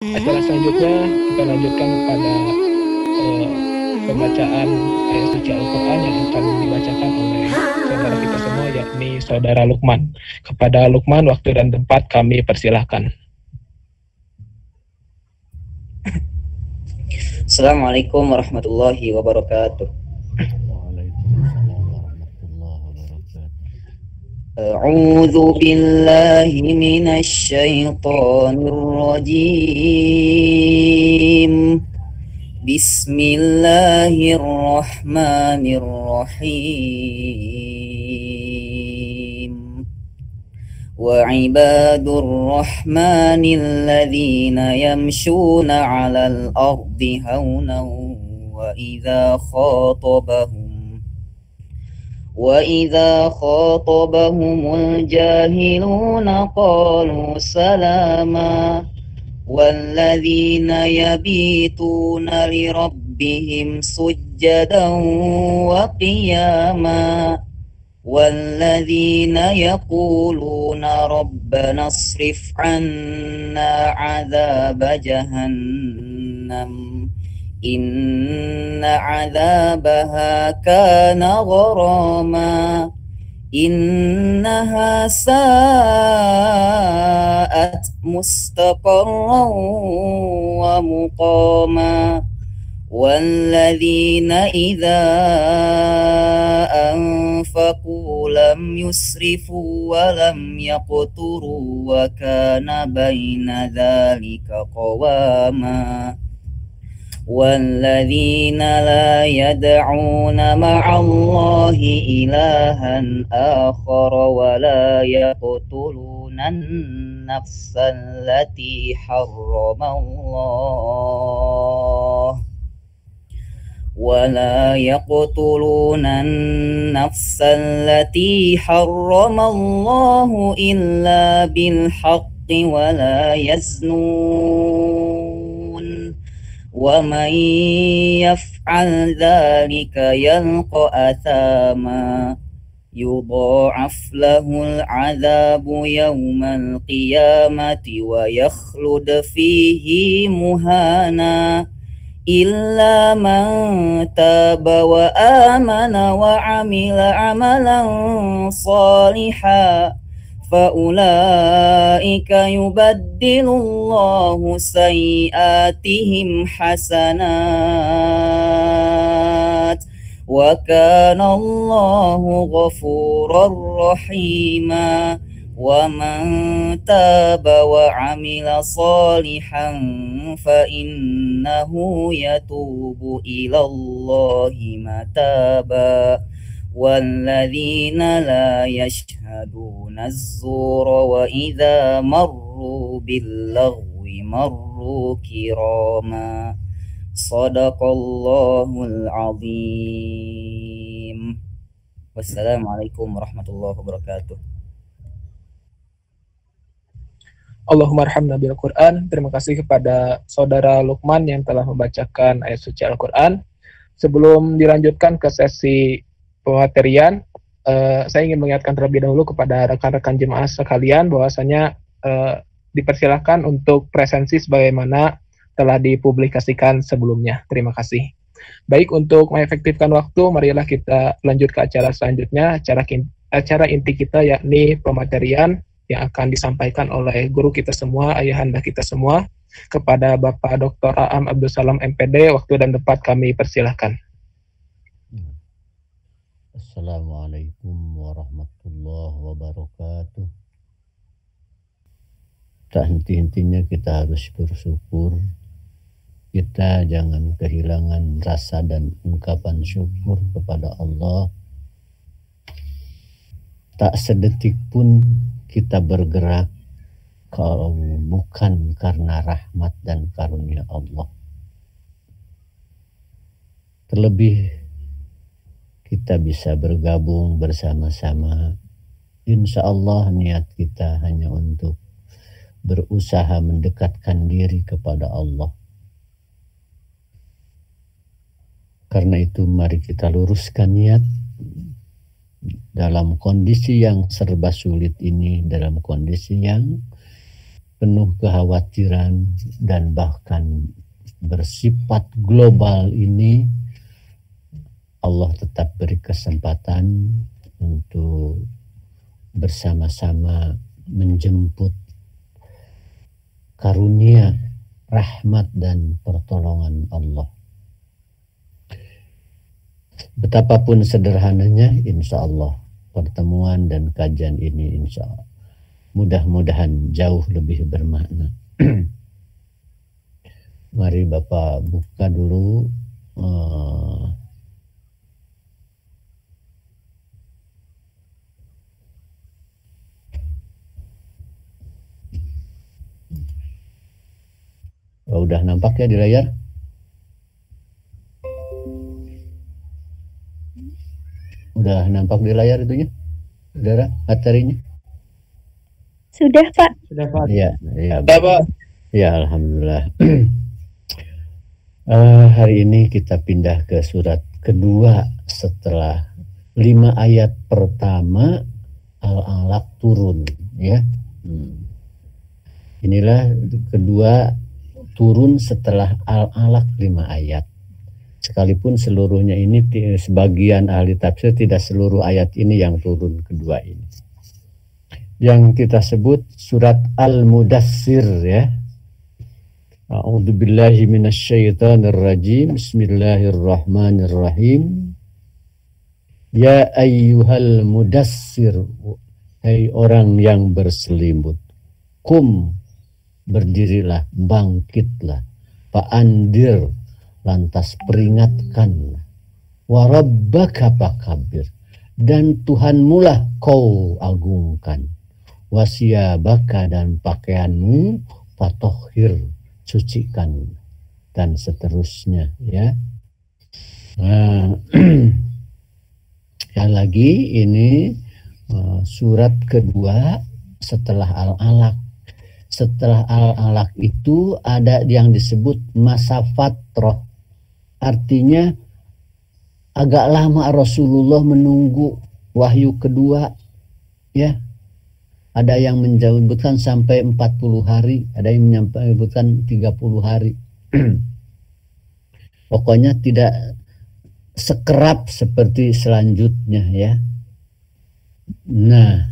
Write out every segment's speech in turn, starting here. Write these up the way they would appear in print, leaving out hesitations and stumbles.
Acara selanjutnya kita lanjutkan pada pembacaan ayat suci Al-Quran yang akan dibacakan oleh saudara kita semua, yakni saudara Lukman. Kepada Lukman, waktu dan tempat kami persilahkan. Assalamualaikum warahmatullahi wabarakatuh. Waalaikumsalam warahmatullahi wabarakatuh. A'udzu billahi minasy syaithanir rajim. Bismillahirrahmanirrahim. Wa ibadur rahmanil ladzina yamshuna 'alal ardi haunan وإذا خاطبهم الجاهلون قالوا سلاما والذين يبيتون لربهم سجدا وقياما والذين يقولون ربنا اصرف عنا عذاب جهنم إن عذابها كان غراما إنها ساءت مستقرا ومقاما والذين إذا أنفقوا لم يسرفوا ولم يقتروا وكان بين ذلك قواما والذين لا يدعون مع الله إلها آخر ولا يقتلون النفس التي حرم الله ولا يقتلون النفس التي حرم الله إلا بالحق ولا يزنون ومن يفعل ذلك يلقى أثاما يضاعف له العذاب يوم القيامة ويخلد فيه مهانا إلا من تاب وآمن وعمل عملا صالحا فأولئك يبدل الله سيئاتهم حسنات وكان الله غفورا رحيما ومن تاب وعمل صالحا فإنه يتوب إلى الله متابا والذين لا يشهدون الزور وإذا مروا باللغو مروا كراما صدق الله العظيم والسلام عليكم ورحمة الله وبركاته. Allahumma arhamna bil Quran. Terima kasih kepada saudara Lukman yang telah membacakan ayat suci Al-Quran. Sebelum dilanjutkan ke sesi pematerian, saya ingin mengingatkan terlebih dahulu kepada rekan-rekan jemaah sekalian bahwasanya dipersilakan untuk presensi sebagaimana telah dipublikasikan sebelumnya. Terima kasih. Baik, untuk mengefektifkan waktu, marilah kita lanjut ke acara selanjutnya, acara inti kita yakni pematerian yang akan disampaikan oleh guru kita semua, ayahanda kita semua, kepada Bapak Dr. Aam Abdul Salam MPD. Waktu dan tempat kami persilahkan. Assalamualaikum warahmatullahi wabarakatuh. Tak henti-hentinya kita harus bersyukur. Kita jangan kehilangan rasa dan ungkapan syukur kepada Allah. Tak sedetik pun kita bergerak kalau bukan karena rahmat dan karunia Allah. Terlebih kita bisa bergabung bersama-sama. Insya Allah niat kita hanya untuk berusaha mendekatkan diri kepada Allah. Karena itu mari kita luruskan niat dalam kondisi yang serba sulit ini, dalam kondisi yang penuh kekhawatiran dan bahkan bersifat global ini, Allah tetap beri kesempatan untuk bersama-sama menjemput karunia, rahmat dan pertolongan Allah. Betapapun sederhananya, insya Allah pertemuan dan kajian ini insya Allah mudah-mudahan jauh lebih bermakna. Mari Bapak buka dulu udah nampak ya di layar? Udah nampak di layar itunya? Saudara, materinya? Sudah, Pak. Sudah, Pak. Iya, ya, Pak. ya, alhamdulillah. Hari ini kita pindah ke surat kedua setelah 5 ayat pertama Al-Alaq turun, ya. Inilah kedua turun setelah Al-Alaq 5 ayat. Sekalipun seluruhnya ini, sebagian ahli tafsir tidak seluruh ayat ini yang turun kedua ini. Yang kita sebut surat Al-Mudassir, ya. A'udzubillahi minasyaitonirrajim. Bismillahirrahmanirrahim. Ya ayyuhal mudassir, hai orang yang berselimut. Kum, berdirilah, bangkitlah. Fa'andir, lantas peringatkan. Warabbaka fakabir, dan Tuhanmulah kau agungkan. Wasiyabaka, dan pakaianmu fatohhir, sucikan, dan seterusnya, ya. Nah, yang lagi ini surat kedua setelah Al-Alaq. Setelah Al-Alaq itu ada yang disebut masa fatrah. Artinya agak lama Rasulullah menunggu wahyu kedua, ya. Ada yang menyebutkan sampai 40 hari, ada yang menyebutkan 30 hari. Pokoknya tidak sekerap seperti selanjutnya, ya. Nah,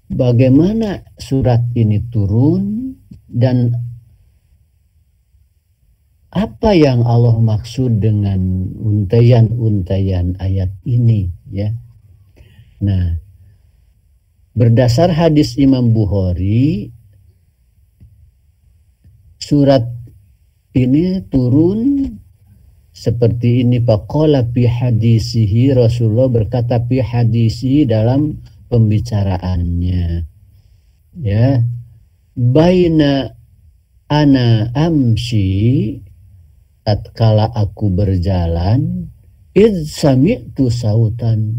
bagaimana surat ini turun dan apa yang Allah maksud dengan untayan-untayan ayat ini, ya. Nah, berdasar hadis Imam Bukhari, surat ini turun seperti ini. Faqala fi hadisihi, Rasulullah berkata fi hadisi, dalam pembicaraannya, ya. Baina ana amshi, tatkala aku berjalan, id sami'tu sautan,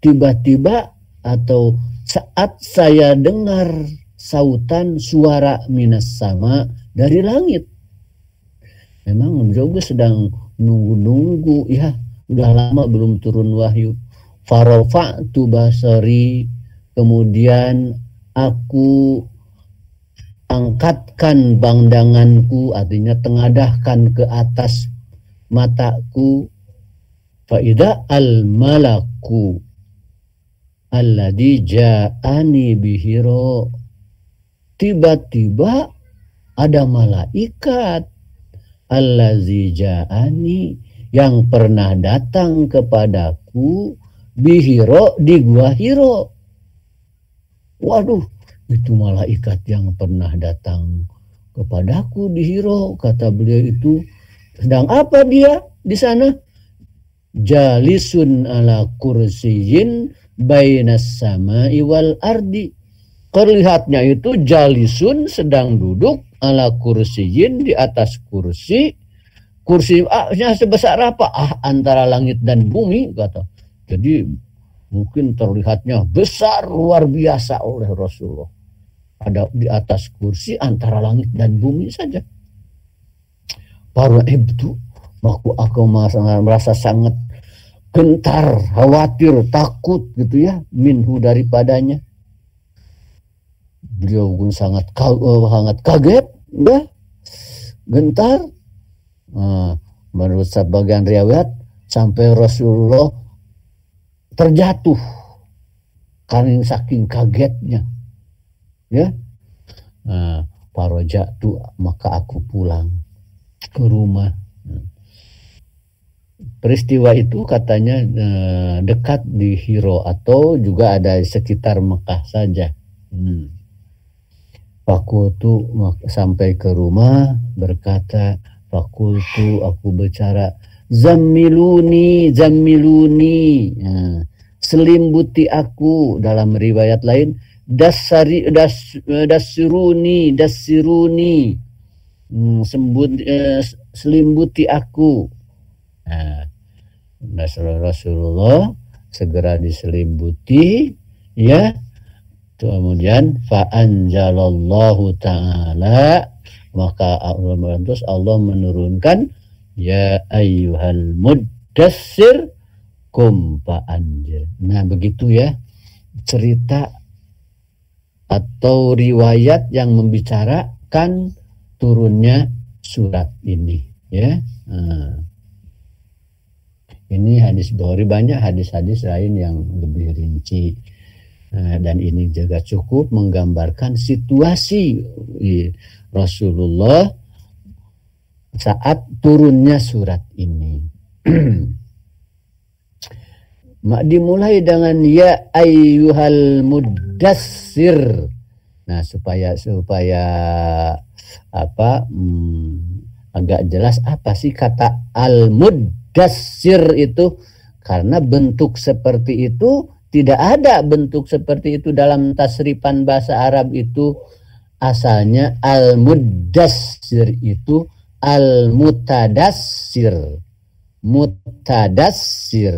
tiba-tiba atau saat saya dengar sautan, suara, minas sama, dari langit. Memang juga sedang nunggu-nunggu, ya, udah lama belum turun wahyu. Farafa'tu basari, kemudian aku angkatkan pandanganku, artinya tengadahkan ke atas mataku. Faida al-malaku alladzi ja'ani bihiro, tiba-tiba ada malaikat allazi ja'ani, yang pernah datang kepadaku, bihiro, di gua Hiro. Waduh, itu malaikat yang pernah datang kepadaku di Hiro. Kata beliau itu, sedang apa dia di sana? Jalisun ala kursiyin bainas sama'i wal ardi. Terlihatnya itu jalisun, sedang duduk, ala kursiyin, di atas kursi. Kursinya sebesar apa? Antara langit dan bumi, kata. Jadi mungkin terlihatnya besar, luar biasa oleh Rasulullah. Ada di atas kursi antara langit dan bumi saja. Para ibtu, aku merasa sangat gentar, khawatir, takut gitu, ya, minhu, daripadanya. Beliau pun sangat kaget, ya, gentar. Menurut sebagian riwayat sampai Rasulullah terjatuh karena saking kagetnya, ya. Farajatu, maka aku pulang ke rumah. Peristiwa itu katanya dekat di Hiro atau juga ada di sekitar Mekah saja. Fakultu, sampai ke rumah berkata, fakultu, aku bicara, zammiluni, zammiluni, selimbuti aku. Dalam riwayat lain, dasiruni, dasiruni, selimbuti aku. Rasulullah segera diselimbuti, ya. Kemudian fa'anjalallahu ta'ala, maka Allah menurunkan, ya ayyuhal muddassir kum fa'anjir. Nah, begitu ya cerita atau riwayat yang membicarakan turunnya surat ini, ya. Ini hadis Bukhari, banyak hadis-hadis lain yang lebih rinci. Dan ini juga cukup menggambarkan situasi Rasulullah saat turunnya surat ini. Dimulai dengan ya ayyuhal muddassir. Nah, supaya agak jelas apa sih kata al-muddassir itu, karena bentuk seperti itu tidak ada bentuk seperti itu dalam tasrifan bahasa Arab itu. Asalnya al-muddassir itu al-mutadassir. Mutadassir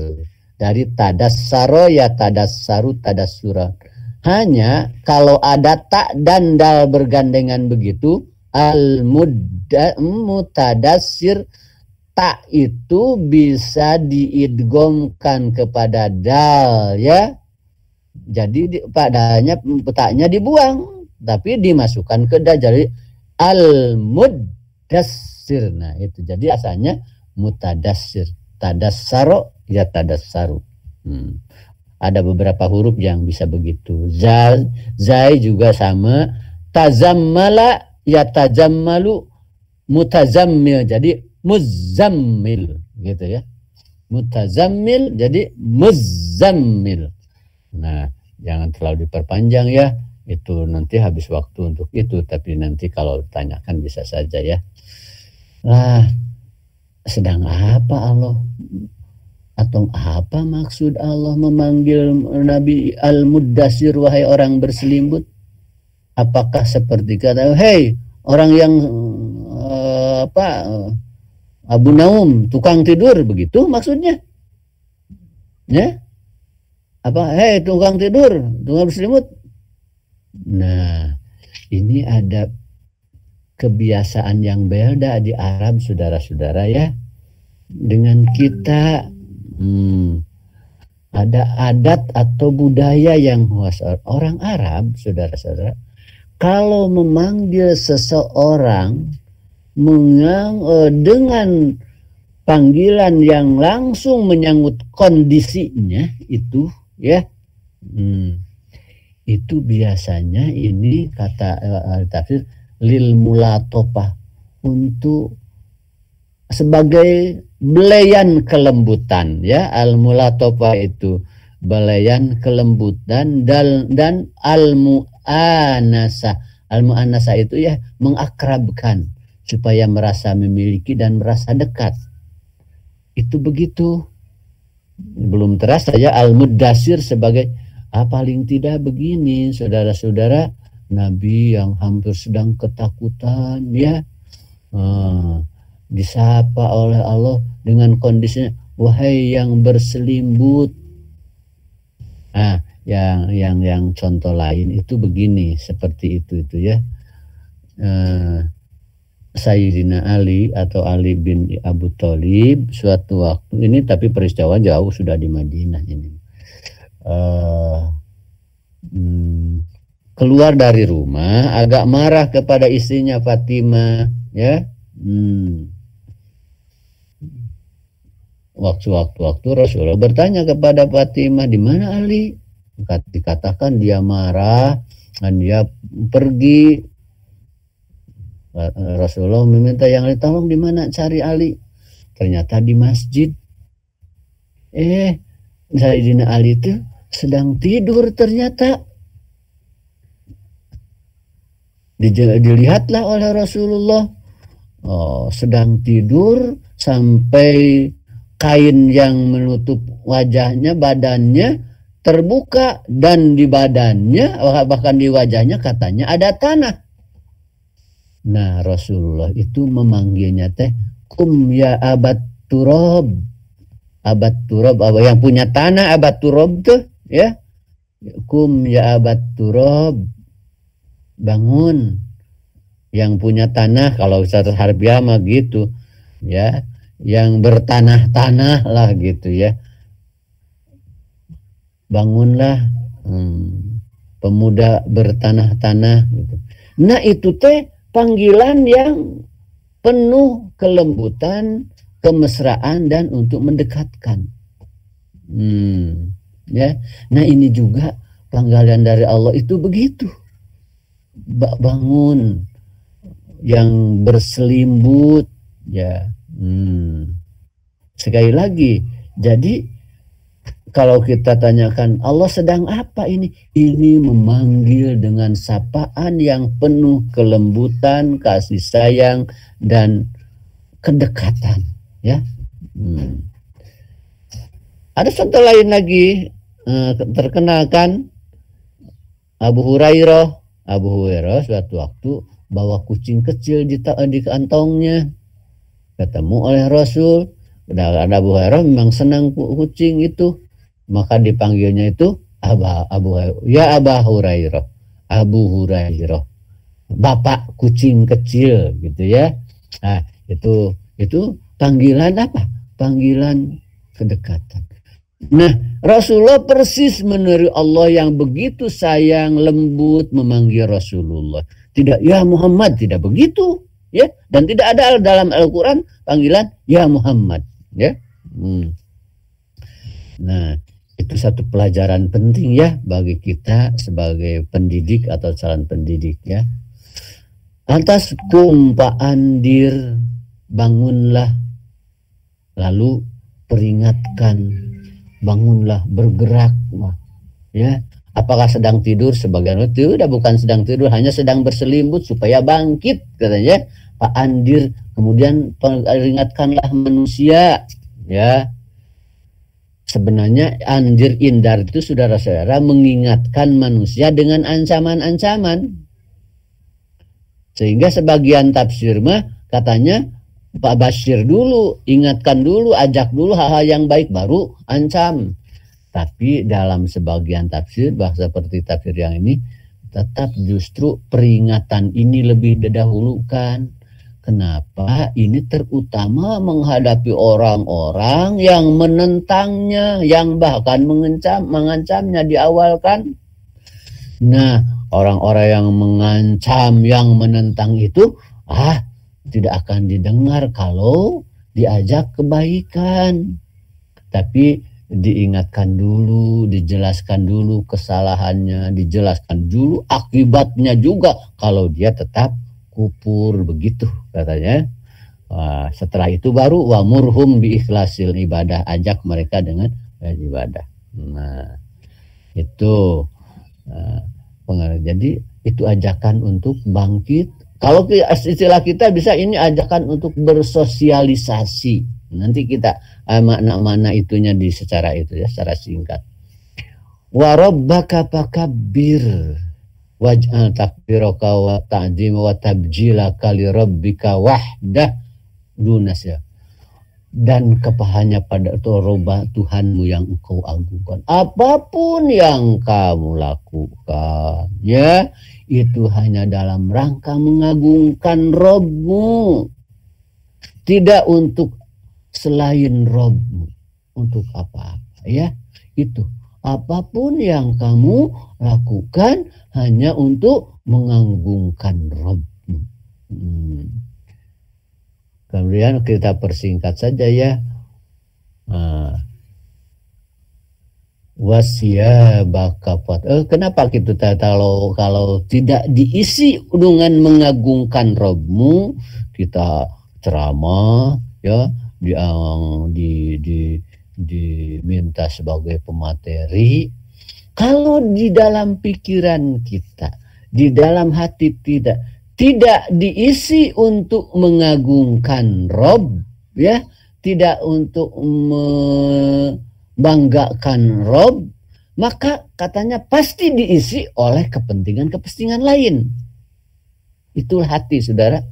dari tadassaro, ya tadassaru, tadassura. Hanya kalau ada tak dan dal bergandengan begitu, al-mutadassir, tak itu bisa diidghamkan kepada dal, ya. Jadi padanya taknya dibuang tapi dimasukkan ke dal, jadi al-muddassir. Nah, itu jadi asalnya mutadassir. Tadassaro, ya tadassaru. Ada beberapa huruf yang bisa begitu. Zai juga sama. Tazammala, ya tajammalu, mutazammil, jadi muzammil, gitu ya. Mutazammil jadi muzammil. Nah, jangan terlalu diperpanjang ya. Itu nanti habis waktu untuk itu, tapi nanti kalau ditanyakan bisa saja ya. Nah, sedang apa Allah? Atau apa maksud Allah memanggil Nabi Al-Muddassir, wahai orang berselimut? Apakah seperti kata, hei orang yang Abu Naum, tukang tidur, begitu maksudnya? Ya? Apa? Hei tukang tidur, tukang berselimut. Nah, ini ada kebiasaan yang beda di Arab, saudara-saudara ya. Dengan kita ada adat atau budaya yang khas orang Arab, saudara-saudara. Kalau memanggil seseorang dengan panggilan yang langsung menyangkut kondisinya itu, ya, itu biasanya ini kata tafsir lil mulatofah, untuk sebagai belayan kelembutan, ya. Al mulatofah itu belayan kelembutan, dan al mu'anasa. Al mu'anasa itu ya mengakrabkan supaya merasa memiliki dan merasa dekat. Itu begitu. Belum terasa ya al-muddassir sebagai paling tidak begini, saudara-saudara, Nabi yang hampir sedang ketakutan, ya, disapa oleh Allah dengan kondisinya, wahai yang berselimut. Yang contoh lain itu begini, seperti itu ya. Sayyidina Ali atau Ali bin Abu Thalib suatu waktu ini, tapi peristiwa jauh sudah di Madinah ini, keluar dari rumah agak marah kepada istrinya Fatimah, ya. Waktu Rasulullah bertanya kepada Fatimah, di mana Ali? Dikatakan dia marah dan dia pergi. Rasulullah meminta yang lain, tolong di mana cari Ali? Ternyata di masjid. Sayyidina Ali itu sedang tidur ternyata. Dilihatlah oleh Rasulullah, sedang tidur sampai kain yang menutup wajahnya, badannya terbuka, dan di badannya bahkan di wajahnya katanya ada tanah. Nah, Rasulullah itu memanggilnya kum ya abad turab. Abad turab, yang punya tanah, abad turab tuh, ya. Kum ya abad turab. Bangun, yang punya tanah, kalau secara harfiah mah gitu, ya, yang bertanah-tanah lah gitu, ya. Bangunlah, pemuda bertanah-tanah gitu. Nah, itu teh panggilan yang penuh kelembutan, kemesraan, dan untuk mendekatkan. Ya. Nah, ini juga panggilan dari Allah itu begitu. Bangun, yang berselimut, ya. Sekali lagi, jadi kalau kita tanyakan Allah sedang apa ini? Ini memanggil dengan sapaan yang penuh kelembutan, kasih sayang, dan kedekatan, ya. Ada contoh lain lagi, terkenal kan, Abu Hurairah suatu waktu bawa kucing kecil di kantongnya, ketemu oleh Rasul. Dan Abu Hurairah memang senang kucing itu, maka dipanggilnya itu Abu Hurairah, bapak kucing kecil, gitu ya. Nah, itu panggilan apa? Panggilan kedekatan. Nah, Rasulullah persis meniru Allah yang begitu sayang, lembut memanggil Rasulullah. Tidak ya Muhammad, tidak begitu, ya. Dan tidak ada dalam Al-Qur'an panggilan ya Muhammad, ya. Nah, itu satu pelajaran penting ya bagi kita sebagai pendidik atau calon pendidik, ya. Lantas Pak Andir, bangunlah, lalu peringatkan, bangunlah, bergerak, ya. Apakah sedang tidur? Sebagian itu udah bukan sedang tidur, hanya sedang berselimut supaya bangkit, katanya Pak Andir. Kemudian peringatkanlah manusia, ya. Sebenarnya anjir indar itu, saudara-saudara, mengingatkan manusia dengan ancaman-ancaman. Sehingga sebagian tafsir mah katanya Pak Bashir dulu, ingatkan dulu, ajak dulu hal-hal yang baik, baru ancam. Tapi dalam sebagian tafsir, bahasa seperti tafsir yang ini, tetap justru peringatan ini lebih didahulukan. Kenapa? Ini terutama menghadapi orang-orang yang menentangnya, yang bahkan mengancamnya di awal kan. Nah, orang-orang yang mengancam, yang menentang itu, tidak akan didengar kalau diajak kebaikan. Tapi diingatkan dulu, dijelaskan dulu kesalahannya, dijelaskan dulu akibatnya juga kalau dia tetap kufur, begitu katanya. Setelah itu baru wamurhum bi ikhlasil ibadah, ajak mereka dengan ibadah. Nah, itu jadi itu ajakan untuk bangkit. Kalau istilah kita bisa ini ajakan untuk bersosialisasi. Nanti kita makna-makna itunya di secara itu ya, secara singkat. Wa rabbaka fakabbir waj'al takbiraka wa ta'zim wa tabjilaka li rabbika wahdah dunas, ya. Dan kepahannya pada Tuhanmu yang engkau agungkan. Apapun yang kamu lakukan, ya, itu hanya dalam rangka mengagungkan Rabbmu, tidak untuk selain Rabbmu, untuk apa-apa, ya. Itu apapun yang kamu lakukan hanya untuk mengagungkan Rabb-mu. Kemudian kita persingkat saja ya. Wasyabaka fat. Kenapa gitu kalau tidak diisi dengan mengagungkan Rabb-mu, kita ceramah ya, diminta sebagai pemateri, kalau di dalam pikiran kita, di dalam hati tidak diisi untuk mengagungkan Rabb, ya, tidak untuk membanggakan Rabb, maka katanya pasti diisi oleh kepentingan-kepentingan lain. Itulah hati, saudara.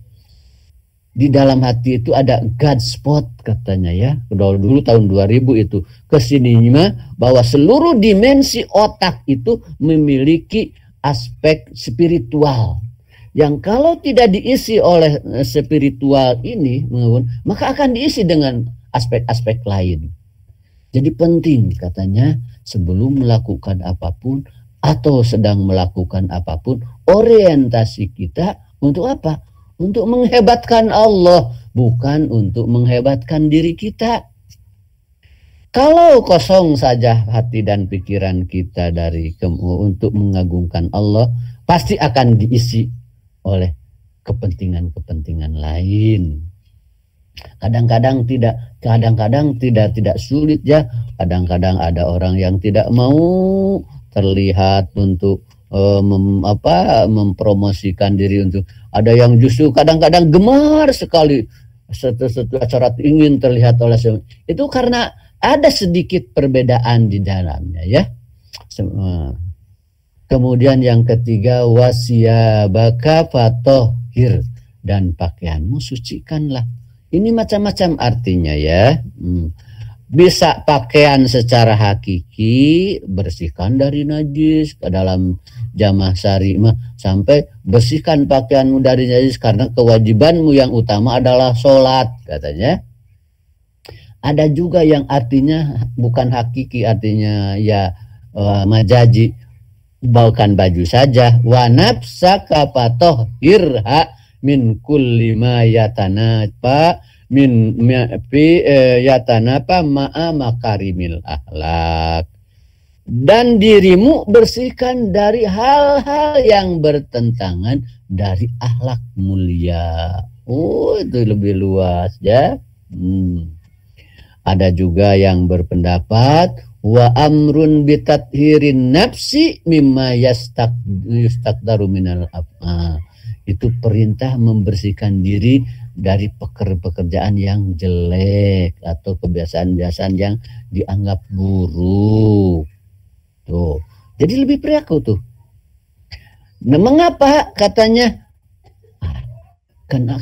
Di dalam hati itu ada God spot katanya ya. Dulu tahun 2000 itu kesininya bahwa seluruh dimensi otak itu memiliki aspek spiritual. Yang kalau tidak diisi oleh spiritual ini, maka akan diisi dengan aspek-aspek lain. Jadi penting katanya sebelum melakukan apapun atau sedang melakukan apapun, orientasi kita untuk apa? Untuk menghebatkan Allah, bukan untuk menghebatkan diri kita. Kalau kosong saja hati dan pikiran kita untuk mengagungkan Allah, pasti akan diisi oleh kepentingan-kepentingan lain. Kadang-kadang tidak sulit ya. Kadang-kadang ada orang yang tidak mau terlihat untuk mempromosikan diri, untuk ada yang justru kadang-kadang gemar sekali satu acara ingin terlihat oleh itu karena ada sedikit perbedaan di dalamnya ya. Kemudian yang ketiga, wasyabaka fatohir, dan pakaianmu sucikanlah. Ini macam-macam artinya ya. Bisa pakaian secara hakiki, bersihkan dari najis, ke dalam jamaah syari sampai bersihkan pakaianmu dari najis karena kewajibanmu yang utama adalah sholat katanya. Ada juga yang artinya bukan hakiki, artinya ya majazi, bukan baju saja. Wa nafsaka fatahhirha min kulli ma yatanapa min yatanapa ma'a makarimil akhlak. Dan dirimu bersihkan dari hal-hal yang bertentangan dari akhlak mulia. Oh, itu lebih luas ya. Ada juga yang berpendapat wa amrun bitathirin nafsi mimma yastaqdaru minal af'al. Itu perintah membersihkan diri dari pekerjaan yang jelek atau kebiasaan-kebiasaan yang dianggap buruk. Tuh. Jadi lebih periaku tuh. Nah, mengapa katanya? Karena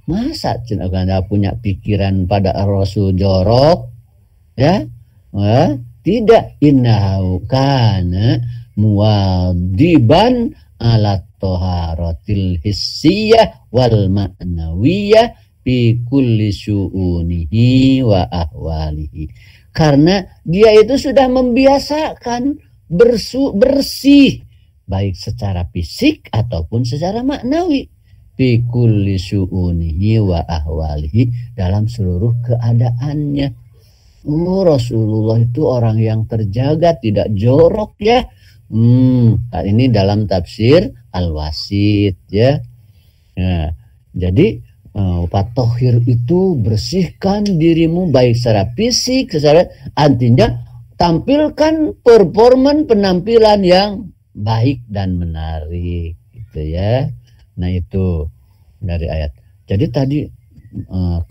masa karena punya pikiran pada Rasul jorok ya? Tidak, innahu kana muwadiban ala taharatil hissiyah wal ma'nawiyah fi kulli syu'unihi wa ahwalihi. Karena dia itu sudah membiasakan bersih baik secara fisik ataupun secara maknawi fi kulli syu'unihi wa ahwalihi, dalam seluruh keadaannya. Rasulullah itu orang yang terjaga, tidak jorok ya. Ini dalam tafsir Al-Wasit ya. Nah, jadi fatohir itu bersihkan dirimu baik secara fisik, secara artinya tampilkan penampilan yang baik dan menarik gitu ya. Nah, itu dari ayat. Jadi tadi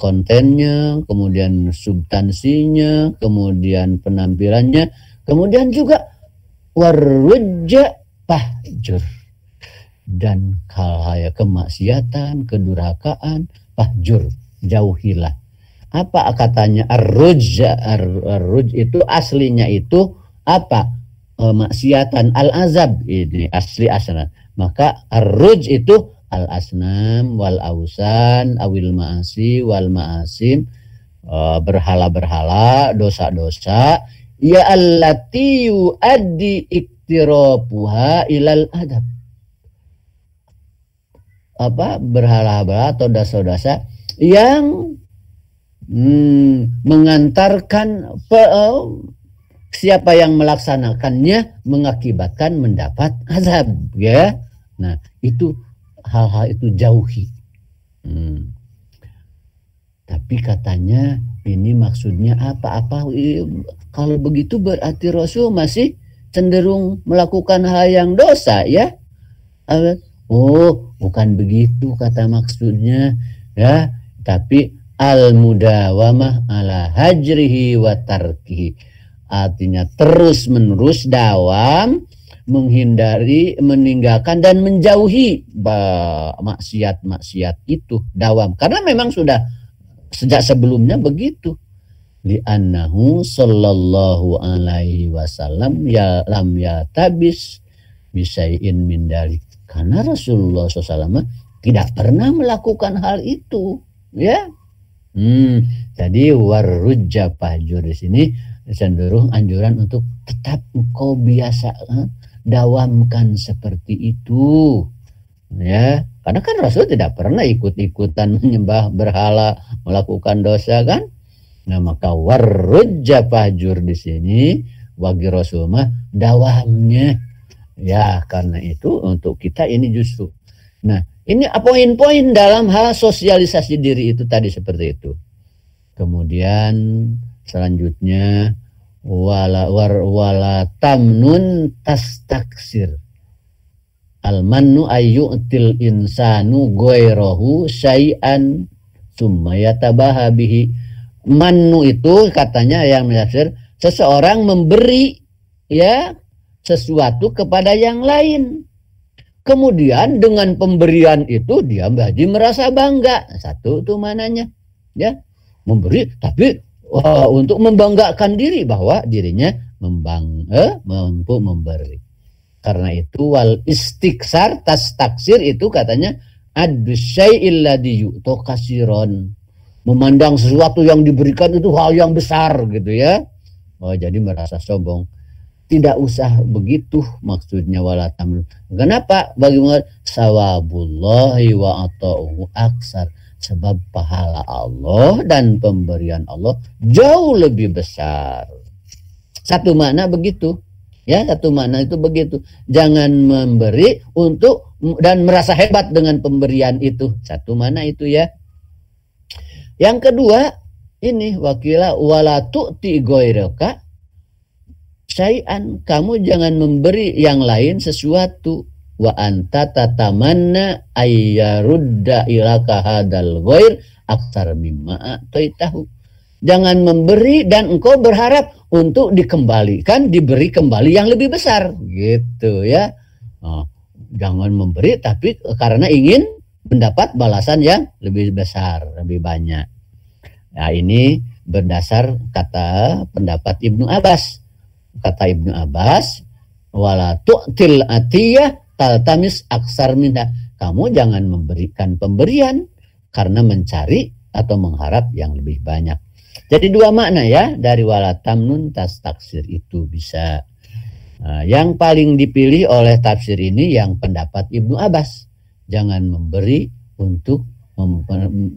kontennya, kemudian substansinya, kemudian penampilannya, kemudian juga warujja pahjur, dan hal-hal kemaksiatan, kedurhakaan, pahjur, jauhilah. Apa katanya arruj itu aslinya itu apa? Maksiatan, al-azab, ini asli asna. Maka arruj itu al-asnam wal ausan awil ma'asi wal ma'asim, berhala-berhala, dosa-dosa ya allati yuaddi iktirafuha ilal adab. Apa berhala-berhala atau dosa-dosa yang mengantarkan siapa yang melaksanakannya mengakibatkan mendapat azab, ya. Nah, itu hal-hal itu jauhi. Tapi katanya ini maksudnya apa-apa? Kalau begitu berarti Rasul masih cenderung melakukan hal yang dosa, ya? Oh, bukan begitu kata maksudnya, ya. Tapi al-mudawamah ala hajrihi wa tarkihi. Artinya terus menerus dawam menghindari, meninggalkan dan menjauhi maksiat-maksiat itu, dawam. Karena memang sudah sejak sebelumnya begitu. Li'annahu sallallahu alaihi wasallam ya lam yatabis bisai'in min dalik. Karena Rasulullah SAW tidak pernah melakukan hal itu, ya. Jadi warujja fahjur di sini cenderung anjuran untuk tetap engkau biasa dawamkan seperti itu, ya. Karena kan Rasul tidak pernah ikut-ikutan menyembah berhala, melakukan dosa, kan. Nah, maka warujja fahjur di sini bagi Rasul mah dawamnya. Ya, karena itu untuk kita ini justru. Nah, ini poin-poin dalam hal sosialisasi diri itu tadi seperti itu. Kemudian selanjutnya wala tamnun tastaksir. Al-mannu ayyu'til insanu ghairahu syai'an summa yatabaha bihi. Mannu itu katanya yang menafsir seseorang memberi, ya, sesuatu kepada yang lain. Kemudian dengan pemberian itu dia menjadi merasa bangga. Satu itu mananya, ya, memberi tapi untuk membanggakan diri bahwa dirinya mampu memberi. Karena itu wal istiksar tastaksir itu katanya ad-syai'il ladzi yu'ta kasiron. Memandang sesuatu yang diberikan itu hal yang besar gitu, ya. Jadi merasa sombong. Tidak usah begitu maksudnya wala tamnun. Kenapa? Bagaimana? Sawabullahi wa ata'uhu aksar. Sebab pahala Allah dan pemberian Allah jauh lebih besar. Satu makna begitu. Ya, satu makna itu begitu. Jangan memberi untuk dan merasa hebat dengan pemberian itu. Satu makna itu, ya. Yang kedua, ini wakila wala tu'ti ghairaka syai'an, kamu jangan memberi yang lain sesuatu. Wa anta tatamanna ayyarudda ilaka hadal ghair aktsar mimma ataitahu. Jangan memberi dan engkau berharap untuk dikembalikan, diberi kembali yang lebih besar, gitu, ya. Jangan memberi tapi karena ingin mendapat balasan yang lebih besar, lebih banyak. Nah, ini berdasar kata pendapat Ibnu Abbas. Kata Ibnu Abbas, wala tu'til atiyah taltamis aksar minha. Kamu jangan memberikan pemberian karena mencari atau mengharap yang lebih banyak. Jadi dua makna, ya, dari wala tamnun tas taksir itu bisa. Yang paling dipilih oleh tafsir ini yang pendapat Ibnu Abbas. Jangan memberi untuk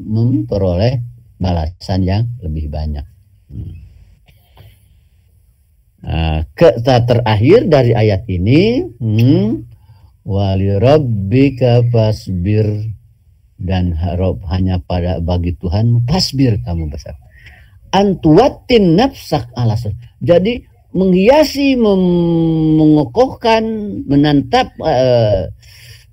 memperoleh balasan yang lebih banyak. Kata terakhir dari ayat ini, wali rabbika fasbir, dan hanya pada bagi Tuhan fasbir, kamu bersabar. Antuwatin nafsak alasan. Jadi menghiasi, mengokohkan, menantap,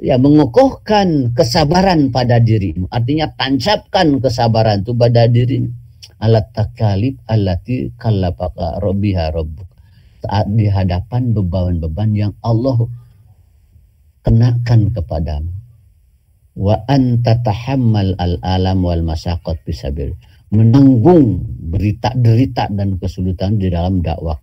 mengokohkan kesabaran pada dirimu. Artinya tancapkan kesabaran itu pada dirimu. Alat takalib allati kallafaka rabbiha rabbuk. Saat di hadapan beban-beban yang Allah kenakan kepadamu. Wa anta tahammal al-alam wal masyaqqat bisabil. Menanggung derita dan kesulitan di dalam dakwah.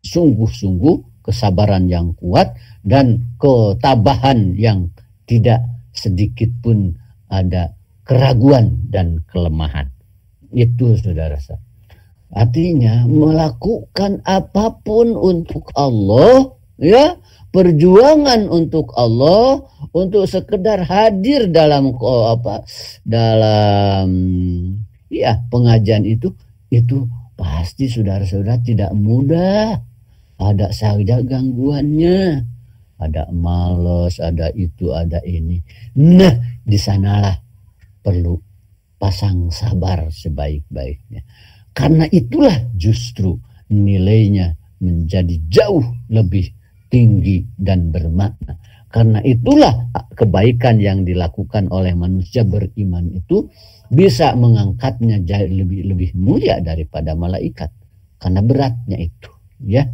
Sungguh-sungguh kesabaran yang kuat dan ketabahan yang tidak sedikit pun ada keraguan dan kelemahan. Itu saudara. Artinya melakukan apapun untuk Allah, ya, perjuangan untuk Allah, untuk sekedar hadir dalam dalam ya pengajian itu pasti saudara-saudara tidak mudah. Ada saja gangguannya, ada malas, ada itu, ada ini. Nah, di sanalah perlu pasang sabar sebaik-baiknya. Karena itulah justru nilainya menjadi jauh lebih tinggi dan bermakna. Karena itulah kebaikan yang dilakukan oleh manusia beriman itu bisa mengangkatnya lebih mulia daripada malaikat. Karena beratnya itu, ya.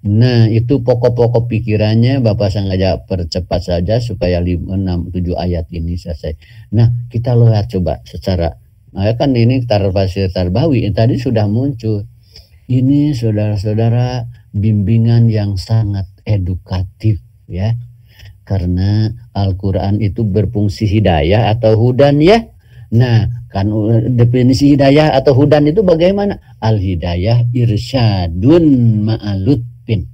Nah, itu pokok-pokok pikirannya. Bapak sengaja percepat saja supaya 5, 6, 7 ayat ini selesai. Nah, kita lihat coba secara kan ini tafsir Tarbawi tadi sudah muncul. Ini saudara-saudara bimbingan yang sangat edukatif, ya. Karena Al-Qur'an itu berfungsi hidayah atau hudan, ya. Nah, kan definisi hidayah atau hudan itu bagaimana? Al-hidayah irsyadun ma'alutfin.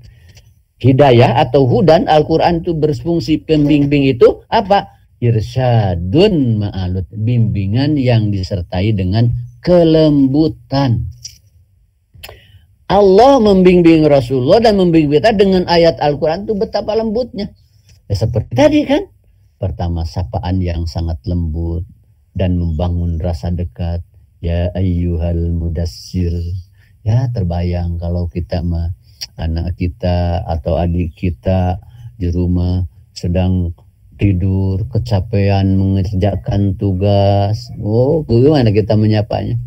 Hidayah atau hudan Al-Qur'an itu berfungsi pembimbing itu apa? Irsyadun ma'alut, bimbingan yang disertai dengan kelembutan. Allah membimbing Rasulullah dan membimbing kita dengan ayat Al-Quran itu betapa lembutnya. Ya, seperti tadi kan, pertama sapaan yang sangat lembut dan membangun rasa dekat. Ya ayyuhal mudassir. Ya, terbayang kalau kita mah anak kita atau adik kita di rumah sedang tidur, kecapean mengerjakan tugas. Oh, bagaimana kita menyapanya?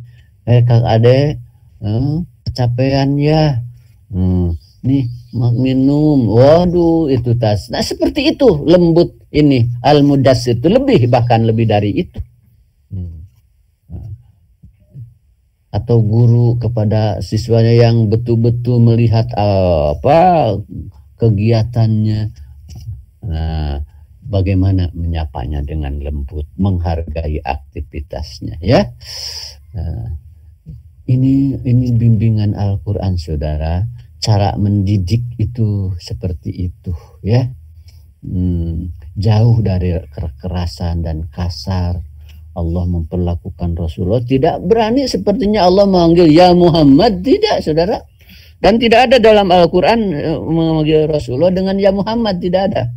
Kak Ade, kecapean ya. Nih, minum. Waduh, itu tas. Nah, seperti itu lembut ini. Al-Mudassir itu bahkan lebih dari itu. Atau guru kepada siswanya yang betul-betul melihat kegiatannya. Nah, bagaimana menyapanya dengan lembut, menghargai aktivitasnya, ya. Nah, ini bimbingan Al-Qur'an, saudara. Cara mendidik itu seperti itu, ya. Jauh dari kekerasan dan kasar. Allah memperlakukan Rasulullah tidak berani sepertinya Allah memanggil ya Muhammad, tidak, saudara. Dan tidak ada dalam Al-Qur'an memanggil Rasulullah dengan ya Muhammad, tidak ada.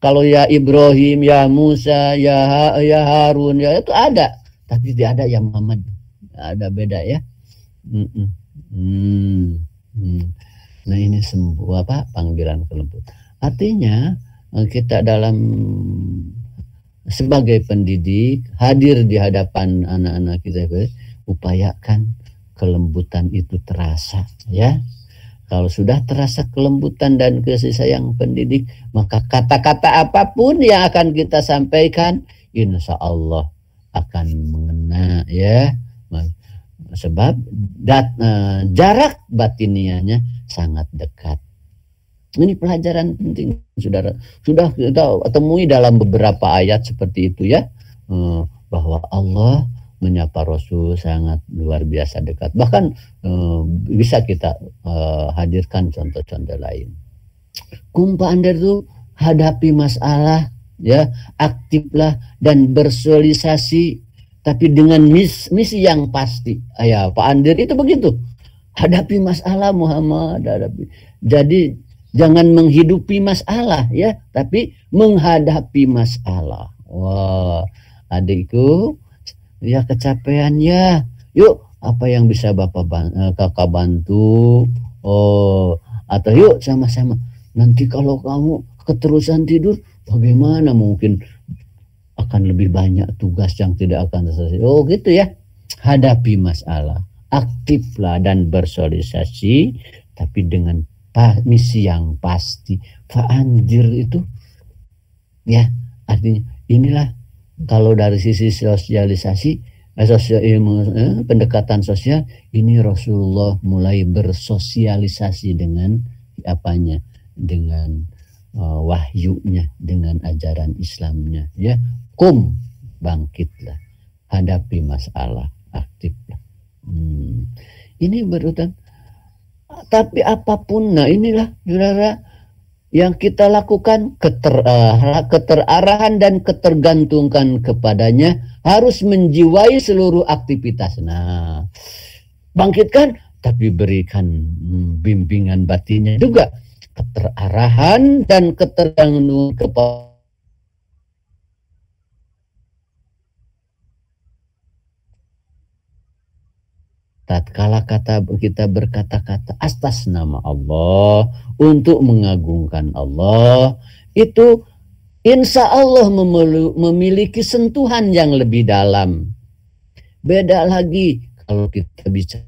Kalau ya Ibrahim, ya Musa, ya Harun, ya itu ada. Tapi tidak ada ya Muhammad. Ada beda, ya. Nah, ini panggilan kelembut. Artinya kita dalam sebagai pendidik hadir di hadapan anak-anak kita, upayakan kelembutan itu terasa, ya. Kalau sudah terasa kelembutan dan kasih sayang pendidik, maka kata-kata apapun yang akan kita sampaikan, insya Allah akan mengena, ya. Sebab jarak batinianya sangat dekat. Ini pelajaran penting, saudara. Sudah kita temui dalam beberapa ayat seperti itu, ya. Bahwa Allah menyapa Rasul sangat luar biasa dekat. Bahkan bisa kita hadirkan contoh-contoh lain. Kumpa Anda itu hadapi masalah, ya, aktiflah dan bersosialisasi, tapi dengan misi yang pasti. Ya, Pak Andir itu begitu. Hadapi masalah Muhammad, hadapi. Jadi jangan menghidupi masalah, ya, tapi menghadapi masalah. Wah, adikku, ya kecapean ya. Yuk, apa yang bisa kakak bantu? Oh, atau yuk sama-sama. Nanti kalau kamu keterusan tidur, bagaimana mungkin akan lebih banyak tugas yang tidak akan selesai. Oh, gitu ya. Hadapi masalah, aktiflah dan bersosialisasi, tapi dengan misi yang pasti. Fa'andir itu, ya, artinya inilah kalau dari sisi sosialisasi, pendekatan sosial, ini Rasulullah mulai bersosialisasi dengan apanya, dengan wahyunya, dengan ajaran Islamnya, ya. Bangkitlah, hadapi masalah, aktiflah. Ini berurutan. Tapi apapun, nah inilah saudara yang kita lakukan, keterarahan dan ketergantungan kepadanya harus menjiwai seluruh aktivitas. Nah, bangkitkan, tapi berikan bimbingan batinnya juga, keterarahan dan ketergantungan kepada. Tatkala kita berkata-kata atas nama Allah untuk mengagungkan Allah, itu insya Allah memiliki sentuhan yang lebih dalam. Beda lagi kalau kita bicara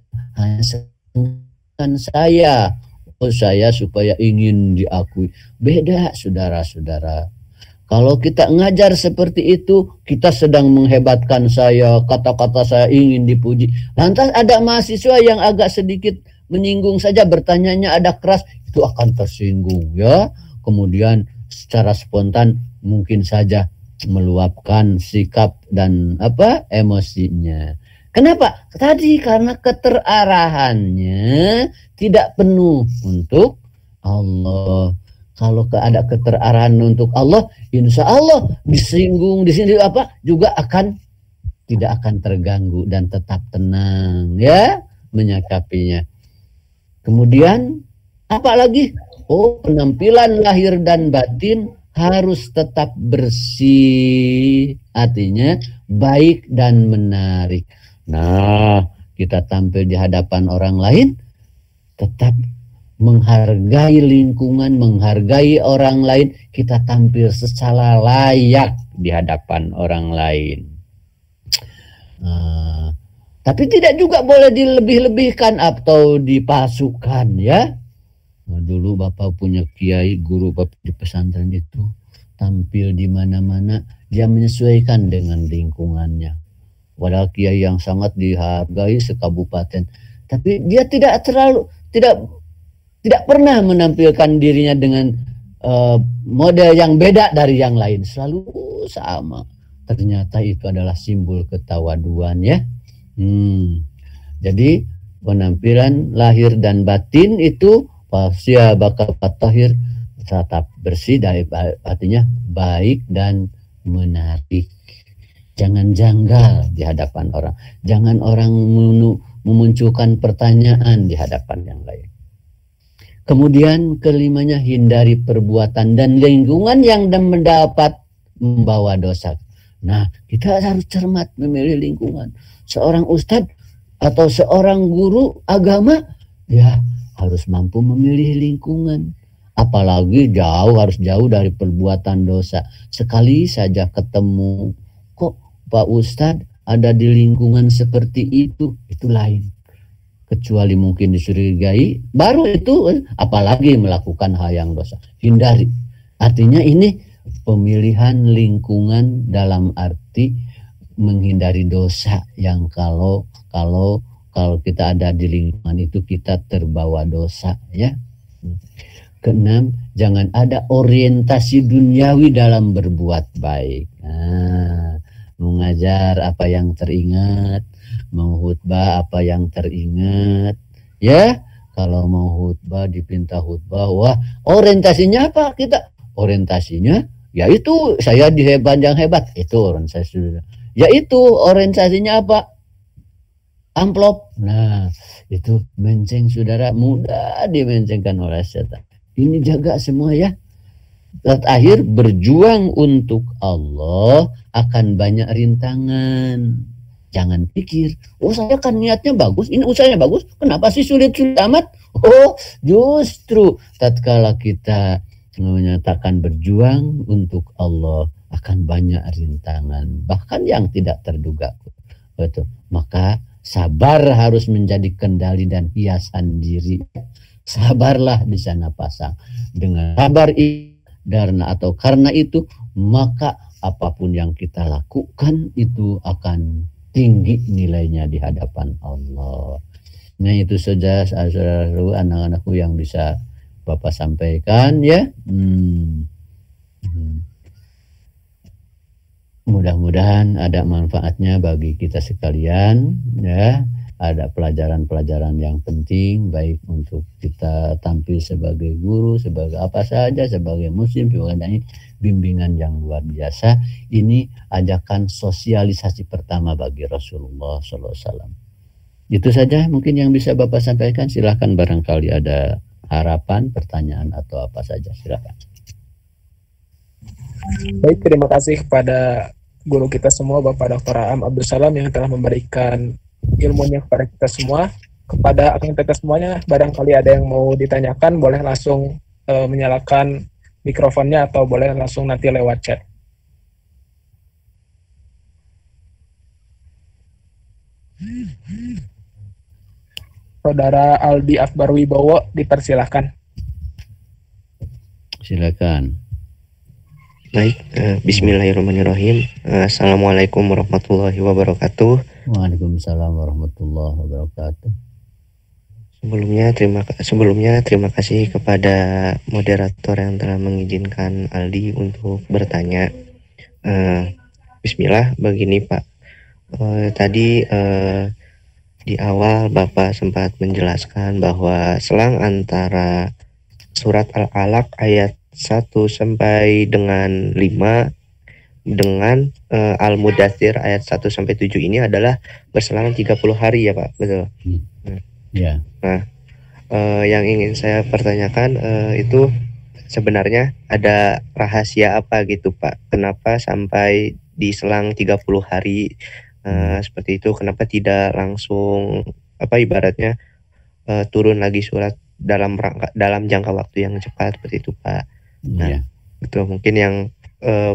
saya, saya supaya ingin diakui. Beda saudara-saudara. Kalau kita ngajar seperti itu, kita sedang menghebatkan saya, kata-kata saya ingin dipuji. Lantas ada mahasiswa yang agak sedikit menyinggung saja, bertanyanya ada keras, itu akan tersinggung ya. Kemudian secara spontan mungkin saja meluapkan sikap dan emosinya. Kenapa? Tadi karena keterarahannya tidak penuh untuk Allah. Kalau ada keterarahan untuk Allah, insya Allah disinggung di sini juga tidak akan terganggu dan tetap tenang ya menyikapinya. Kemudian apa lagi? Penampilan lahir dan batin harus tetap bersih, artinya baik dan menarik. Nah, kita tampil di hadapan orang lain tetap menghargai lingkungan, menghargai orang lain, kita tampil secara layak di hadapan orang lain. Tapi tidak juga boleh dilebih-lebihkan atau dipalsukan ya. Dulu Bapak punya kiai, guru Bapak di pesantren itu tampil di mana-mana, dia menyesuaikan dengan lingkungannya. Padahal kiai yang sangat dihargai sekabupaten, tapi dia tidak pernah menampilkan dirinya dengan model yang beda dari yang lain, selalu sama. Ternyata itu adalah simbol ketawaduan ya. Jadi penampilan lahir dan batin itu fasya bakal tahir, tetap bersih, dari artinya baik dan menarik. Jangan janggal di hadapan orang, jangan orang memunculkan pertanyaan di hadapan yang lain. Kemudian kelimanya, hindari perbuatan dan lingkungan yang mendapat membawa dosa. Nah, kita harus cermat memilih lingkungan. Seorang ustadz atau seorang guru agama, ya harus mampu memilih lingkungan. Apalagi harus jauh dari perbuatan dosa. Sekali saja ketemu, kok Pak Ustadz ada di lingkungan seperti itu lain. Kecuali mungkin disurigai, baru itu apalagi melakukan hal yang dosa. Hindari. Artinya ini pemilihan lingkungan dalam arti menghindari dosa yang kalau kita ada di lingkungan itu kita terbawa dosa ya. Keenam, jangan ada orientasi duniawi dalam berbuat baik. Mengajar apa yang teringat, menghutbah apa yang teringat ya. Kalau mau khutbah dipinta khutbah, wah orientasinya apa kita? Orientasinya yaitu saya di yang hebat, itu orientasi. Yaitu orientasinya apa? Amplop. Nah, itu menceng saudara, mudah dimencengkan oleh setan. Ini jaga semua ya. Terakhir, berjuang untuk Allah akan banyak rintangan. Jangan pikir, saya kan niatnya bagus, ini usahanya bagus, kenapa sih sulit-sulit amat? Justru tatkala kita menyatakan berjuang untuk Allah akan banyak rintangan, bahkan yang tidak terduga. Betul. Maka sabar harus menjadi kendali dan hiasan diri. Sabarlah di sana pasang. Dengan sabar karena itu, maka apapun yang kita lakukan itu akan tinggi nilainya di hadapan Allah. Nah, itu saja saudara-saudaraku, anak-anakku yang bisa Bapak sampaikan ya. Mudah-mudahan ada manfaatnya bagi kita sekalian ya. ada pelajaran-pelajaran yang penting, baik untuk kita tampil sebagai guru, sebagai apa saja, sebagai muslim, sebagai bimbingan yang luar biasa. Ini ajakan sosialisasi pertama bagi Rasulullah SAW. Itu saja mungkin yang bisa Bapak sampaikan. Silahkan barangkali ada harapan, pertanyaan atau apa saja, silahkan. Baik, terima kasih kepada guru kita semua, Bapak Dr. Aam Abdul Salam, yang telah memberikan ilmunya kepada kita semua. Kepada akang teteh semuanya, barangkali ada yang mau ditanyakan, boleh langsung menyalakan mikrofonnya atau boleh langsung nanti lewat chat. Saudara Aldi Akbar Wibowo, dipersilahkan. Silakan. Baik, bismillahirrahmanirrahim. Assalamualaikum warahmatullahi wabarakatuh. Waalaikumsalam warahmatullahi wabarakatuh. Sebelumnya terima kasih kepada moderator yang telah mengizinkan Aldi untuk bertanya. Bismillah, begini Pak. Tadi di awal Bapak sempat menjelaskan bahwa selang antara surat Al-Alaq ayat 1 sampai dengan 5 dengan Al-Mudaththir ayat 1 sampai 7 ini adalah berselang 30 hari ya Pak, betul? Ya. Nah, yang ingin saya pertanyakan itu sebenarnya ada rahasia apa gitu Pak? Kenapa sampai diselang 30 hari seperti itu? Kenapa tidak langsung ibaratnya turun lagi surat dalam jangka waktu yang cepat seperti itu Pak? Nah, itu mungkin yang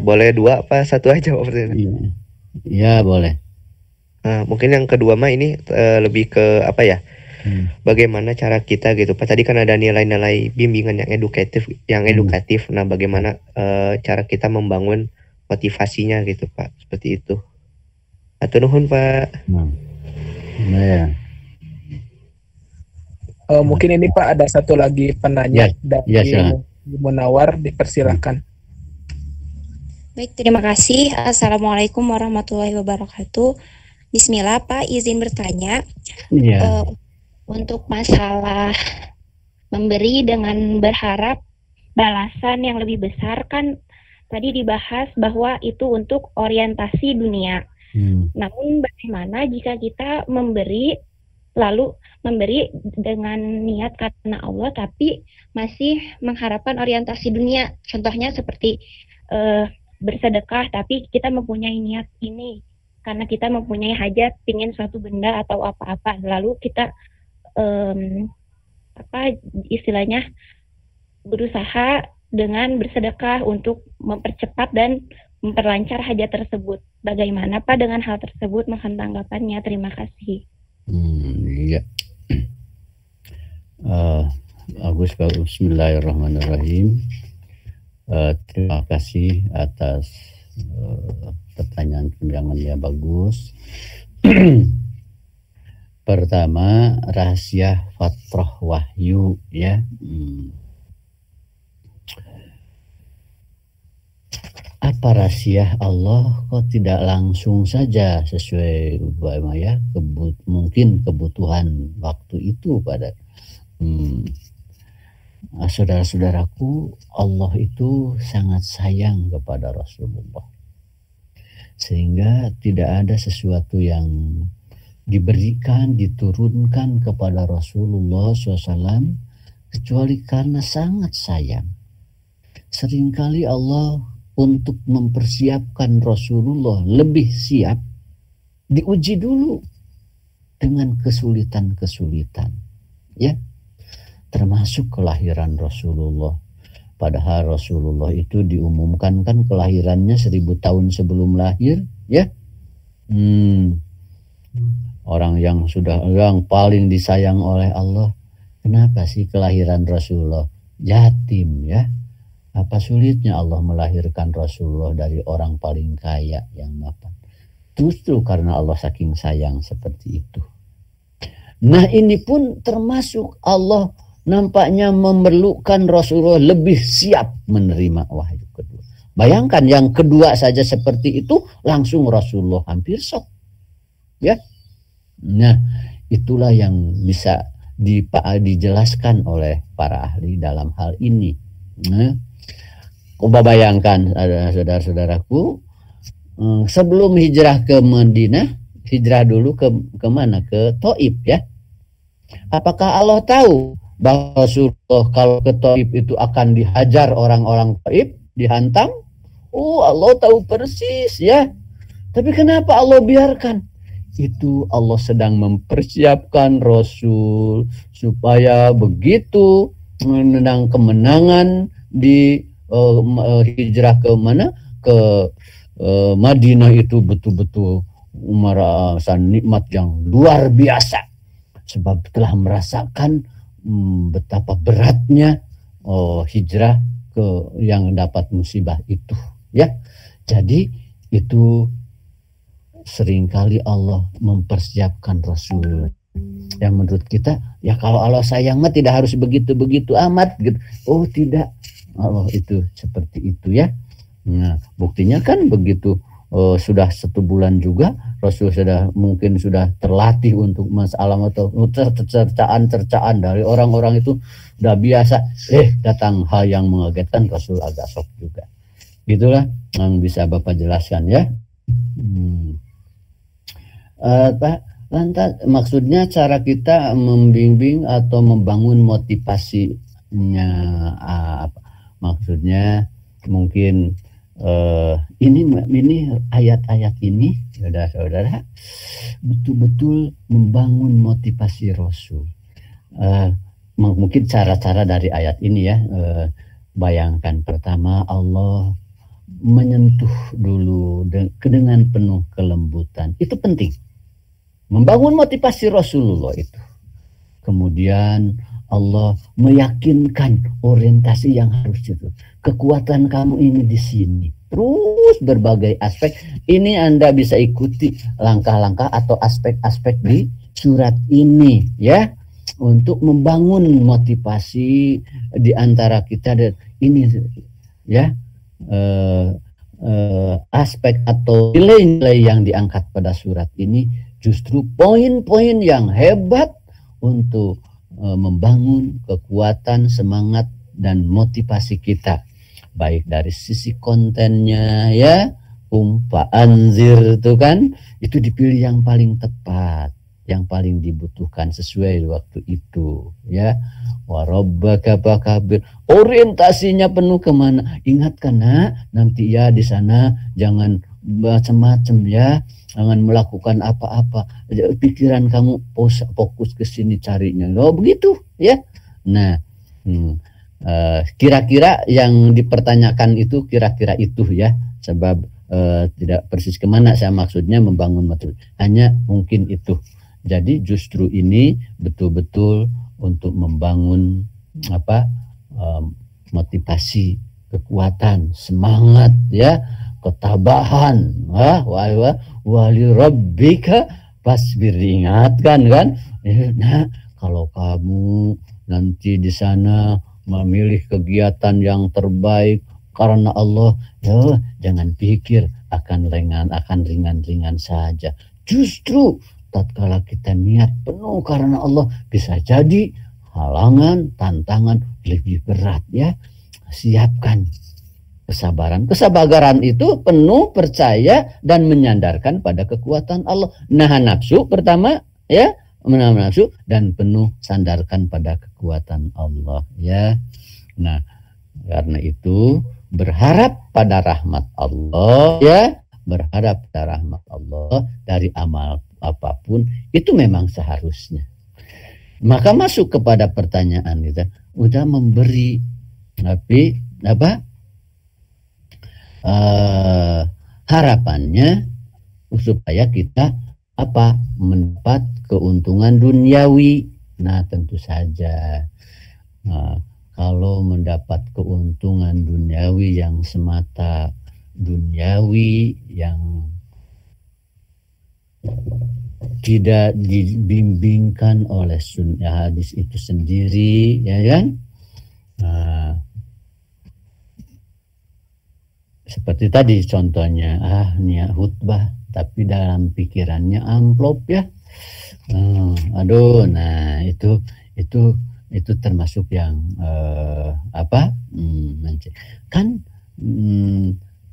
boleh dua apa satu aja Pak? Ya boleh. Mungkin yang kedua mah ini lebih ke apa ya? Bagaimana cara kita gitu Pak? Tadi kan ada nilai-nilai bimbingan yang edukatif. Nah, bagaimana cara kita membangun motivasinya gitu Pak? Seperti itu. Atur nuhun Pak. Nah ya. Mungkin ini Pak ada satu lagi penanya dari Munawar, dipersilakan. Baik, terima kasih. Assalamualaikum warahmatullahi wabarakatuh. Bismillah Pak, izin bertanya. Untuk masalah memberi dengan berharap balasan yang lebih besar, kan tadi dibahas bahwa itu untuk orientasi dunia. Namun bagaimana jika kita memberi dengan niat karena Allah tapi masih mengharapkan orientasi dunia? Contohnya seperti bersedekah tapi kita mempunyai niat ini karena kita mempunyai hajat, ingin suatu benda atau apa-apa, lalu kita istilahnya berusaha dengan bersedekah untuk mempercepat dan memperlancar hajat tersebut. Bagaimana Pak dengan hal tersebut? Mohon tanggapannya. Terima kasih. Iya. Bagus, bismillahirrahmanirrahim. Terima kasih atas pertanyaan tunjangannya, bagus. Pertama, rahasia fatrah wahyu ya. Apa rahasia Allah kok tidak langsung saja sesuai ya mungkin kebutuhan waktu itu pada saudara-saudaraku, Allah itu sangat sayang kepada Rasulullah sehingga tidak ada sesuatu yang diberikan, diturunkan kepada Rasulullah SAW kecuali karena sangat sayang. Seringkali Allah untuk mempersiapkan Rasulullah lebih siap, diuji dulu dengan kesulitan-kesulitan, ya, termasuk kelahiran Rasulullah. Padahal Rasulullah itu diumumkan kan kelahirannya 1000 tahun sebelum lahir, ya. Orang yang paling disayang oleh Allah, kenapa sih kelahiran Rasulullah yatim, ya? Apa sulitnya Allah melahirkan Rasulullah dari orang paling kaya yang mapan? Justru karena Allah saking sayang seperti itu. Nah, ini pun termasuk Allah nampaknya memerlukan Rasulullah lebih siap menerima wahyu kedua. Bayangkan yang kedua saja seperti itu, langsung Rasulullah hampir shock. Ya. Nah, itulah yang bisa dijelaskan oleh para ahli dalam hal ini. Nah, coba bayangkan saudara-saudaraku, sebelum hijrah ke Madinah, hijrah dulu ke mana? Ke Thaif ya. Apakah Allah tahu bahwa Rasulullah kalau ke Thaif itu akan dihajar orang-orang Thaif, dihantam? Oh, Allah tahu persis ya. Tapi kenapa Allah biarkan? Itu Allah sedang mempersiapkan Rasul supaya begitu menang kemenangan di hijrah ke mana? Ke Madinah itu betul-betul merasa nikmat yang luar biasa, sebab telah merasakan betapa beratnya hijrah ke yang dapat musibah itu ya. Jadi itu seringkali Allah mempersiapkan Rasul yang menurut kita ya kalau Allah sayang mah tidak harus begitu-begitu amat gitu. Oh tidak, Allah itu seperti itu ya. Nah buktinya kan begitu sudah 1 bulan juga Rasul mungkin sudah terlatih untuk masalah atau cercaan dari orang-orang itu udah biasa. Datang hal yang mengagetkan, Rasul agak shock juga. Gitulah yang bisa Bapak jelaskan ya. Lantas maksudnya cara kita membimbing atau membangun motivasinya apa? Maksudnya mungkin ini ayat-ayat ini saudara-saudara betul-betul membangun motivasi Rasul. Mungkin cara-cara dari ayat ini ya, bayangkan pertama Allah menyentuh dulu dengan penuh kelembutan, itu penting. Membangun motivasi Rasulullah itu. Kemudian Allah meyakinkan orientasi yang harus itu. Kekuatan kamu ini di sini. Terus berbagai aspek. Ini Anda bisa ikuti langkah-langkah atau aspek-aspek di surat ini ya. Untuk membangun motivasi di antara kita dan ini ya. Aspek atau nilai-nilai yang diangkat pada surat ini justru poin-poin yang hebat untuk membangun kekuatan, semangat dan motivasi kita, baik dari sisi kontennya ya. Anzir itu kan itu dipilih yang paling tepat, yang paling dibutuhkan sesuai waktu itu ya. Warabbaka fakabir, orientasinya penuh kemana? Ingatkan nanti ya di sana jangan macam-macam ya, jangan melakukan apa-apa, pikiran kamu fokus ke sini carinya. Begitu ya. Nah kira-kira yang dipertanyakan itu kira-kira itu ya, sebab tidak persis kemana saya maksudnya membangun motivasi, hanya mungkin itu. Jadi justru ini betul-betul untuk membangun motivasi, kekuatan, semangat ya, ketabahan. Wali rabbika fasbir, diingatkan kan. Nah kalau kamu nanti di sana memilih kegiatan yang terbaik karena Allah, ya jangan pikir akan ringan-ringan saja. Justru tatkala kita niat penuh karena Allah, bisa jadi halangan, tantangan lebih berat ya. Siapkan kesabaran. Kesabaran itu penuh percaya dan menyandarkan pada kekuatan Allah. Nahan nafsu pertama ya, menahan nafsu, dan penuh sandarkan pada kekuatan Allah ya. Nah, karena itu berharap pada rahmat Allah ya, berharap pada rahmat Allah dari amal apapun itu memang seharusnya. Maka masuk kepada pertanyaan kita, udah memberi tapi harapannya supaya kita mendapat keuntungan duniawi. Nah tentu saja kalau mendapat keuntungan duniawi yang semata duniawi, yang tidak dibimbingkan oleh sunnah hadis itu sendiri ya kan. Seperti tadi contohnya niat khutbah tapi dalam pikirannya amplop ya. Aduh, nah itu termasuk yang apa? Kan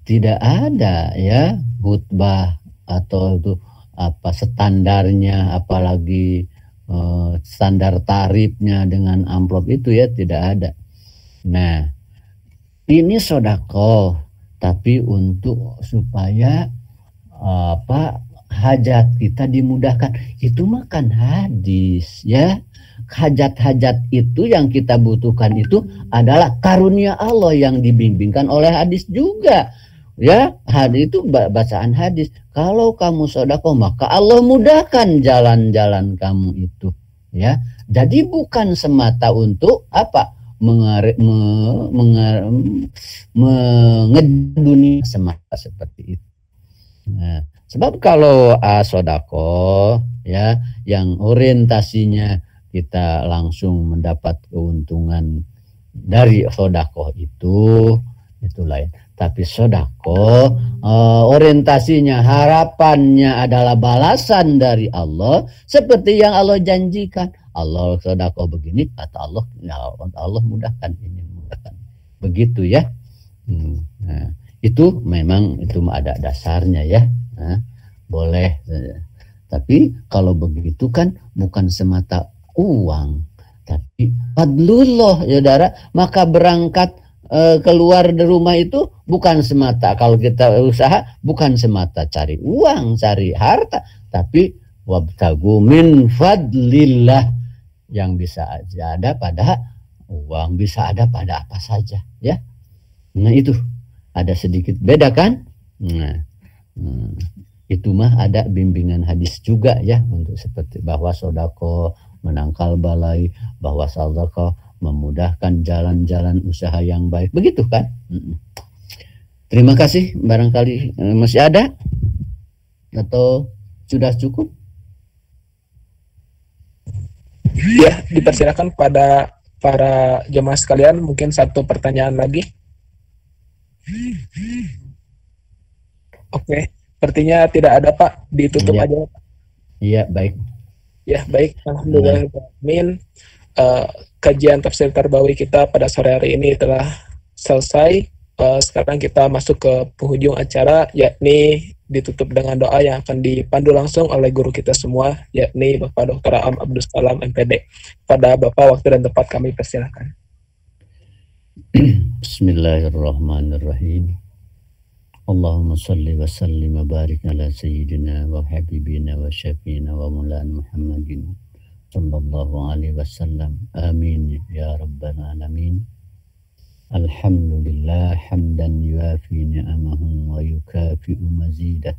tidak ada ya khutbah atau itu apa standarnya, apalagi standar tarifnya dengan amplop itu ya tidak ada. Nah, ini sodako, tapi untuk supaya apa hajat kita dimudahkan, itu makan hadis ya. Hajat-hajat itu yang kita butuhkan itu adalah karunia Allah yang dibimbingkan oleh hadis juga ya. Hadis itu bacaan hadis. Kalau kamu sedekah maka Allah mudahkan jalan-jalan kamu itu ya. Jadi bukan semata untuk apa dunia semata seperti itu. Nah, sebab kalau sodako ya yang orientasinya kita langsung mendapat keuntungan dari sodako itu lain. Tapi sodako orientasinya, harapannya adalah balasan dari Allah seperti yang Allah janjikan. Allah sodako begini, kata Allah, ya Allah mudahkan ini, mudahkan. Begitu ya. Nah, itu memang itu ada dasarnya ya. Nah, boleh. Tapi kalau begitu kan bukan semata uang, tapi fadlullah ya saudara. Maka berangkat keluar dari rumah itu bukan semata, kalau kita usaha bukan semata cari uang, cari harta, tapi wabtagu min fadlillah, yang bisa ada pada uang, bisa ada pada apa saja ya. Nah itu ada sedikit beda kan. Nah itu mah ada bimbingan hadis juga ya, untuk seperti bahwa sodako menangkal balai, bahwa sodako memudahkan jalan-jalan usaha yang baik, begitu kan. Terima kasih. Barangkali masih ada atau sudah cukup? Ya, dipersilakan pada para jemaah sekalian, mungkin satu pertanyaan lagi. Oke, sepertinya tidak ada Pak, ditutup aja. Iya, baik. Ya, baik. Alhamdulillah. Kajian tafsir Tarbawi kita pada sore hari ini telah selesai. Sekarang kita masuk ke penghujung acara, yakni ditutup dengan doa yang akan dipandu langsung oleh guru kita semua, yakni Bapak Dr. Aam Abdus Salam MPD. Pada Bapak, waktu dan tempat kami persilakan. Bismillahirrahmanirrahim. Allahumma salli wa sallim wa barik ala sayyidina wa habibina wa syafiina wa mulana Muhammadin sallallahu alaihi wasallam. Amin ya rabbal alamin. Alhamdulillah hamdan yuafi ni'amahu wa yukafi'u mazidah.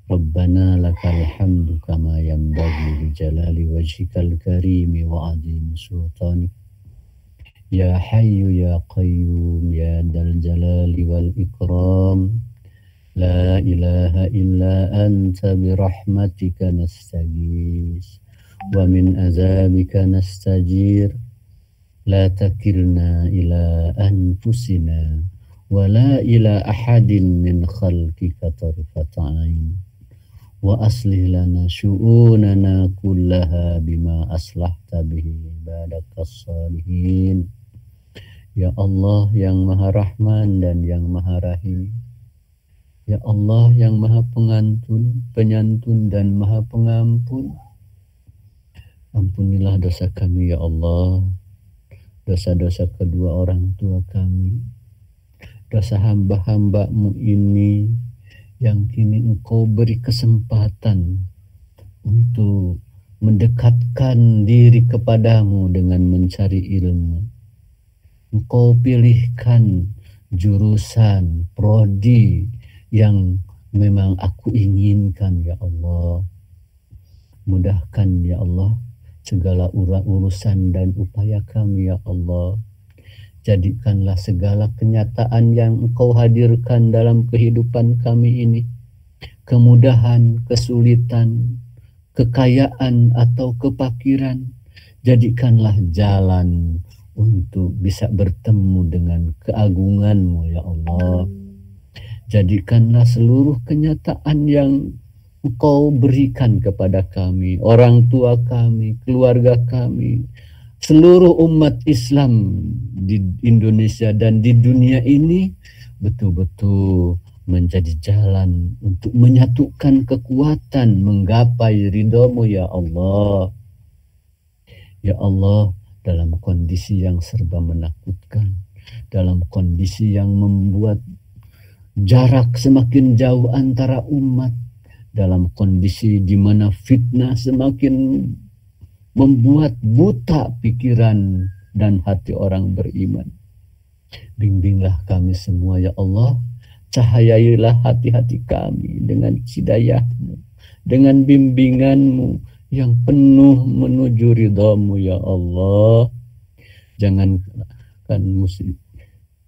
Rabbana lakal hamdu kama yanbaghi li jalali wajhikal karimi wa azim sultanik. Ya hayyu ya qayyum ya dal jalali wal ikram. La ilaha illa anta birahmatika nastaghis wa min azabika nastajir. La takilna ila anfusina wa la ila ahadin min khalqika tarfata'in wa aslih lana syu'unana kullaha bima aslahta bihi ibadakas salihin. Ya Allah yang Maha Rahman dan yang Maha Rahim. Ya Allah yang Maha Pengantun, Penyantun dan Maha Pengampun. Ampunilah dosa kami ya Allah, dosa-dosa kedua orang tua kami, dosa hamba-hamba-Mu ini yang kini Engkau beri kesempatan untuk mendekatkan diri kepadamu dengan mencari ilmu. Engkau pilihkan jurusan prodi yang memang aku inginkan ya Allah. Mudahkan ya Allah segala urusan dan upaya kami ya Allah. Jadikanlah segala kenyataan yang Engkau hadirkan dalam kehidupan kami ini, kemudahan, kesulitan, kekayaan atau kefakiran, jadikanlah jalan untuk bisa bertemu dengan keagungan-Mu ya Allah. Jadikanlah seluruh kenyataan yang Engkau berikan kepada kami, orang tua kami, keluarga kami, seluruh umat Islam di Indonesia dan di dunia ini betul-betul menjadi jalan untuk menyatukan kekuatan menggapai ridho-Mu ya Allah. Ya Allah, dalam kondisi yang serba menakutkan, dalam kondisi yang membuat jarak semakin jauh antara umat, dalam kondisi di mana fitnah semakin membuat buta pikiran dan hati orang beriman. Bimbinglah kami semua ya Allah, cahayailah hati-hati kami dengan hidayah-Mu, dengan bimbingan-Mu yang penuh menuju ridha-Mu ya Allah.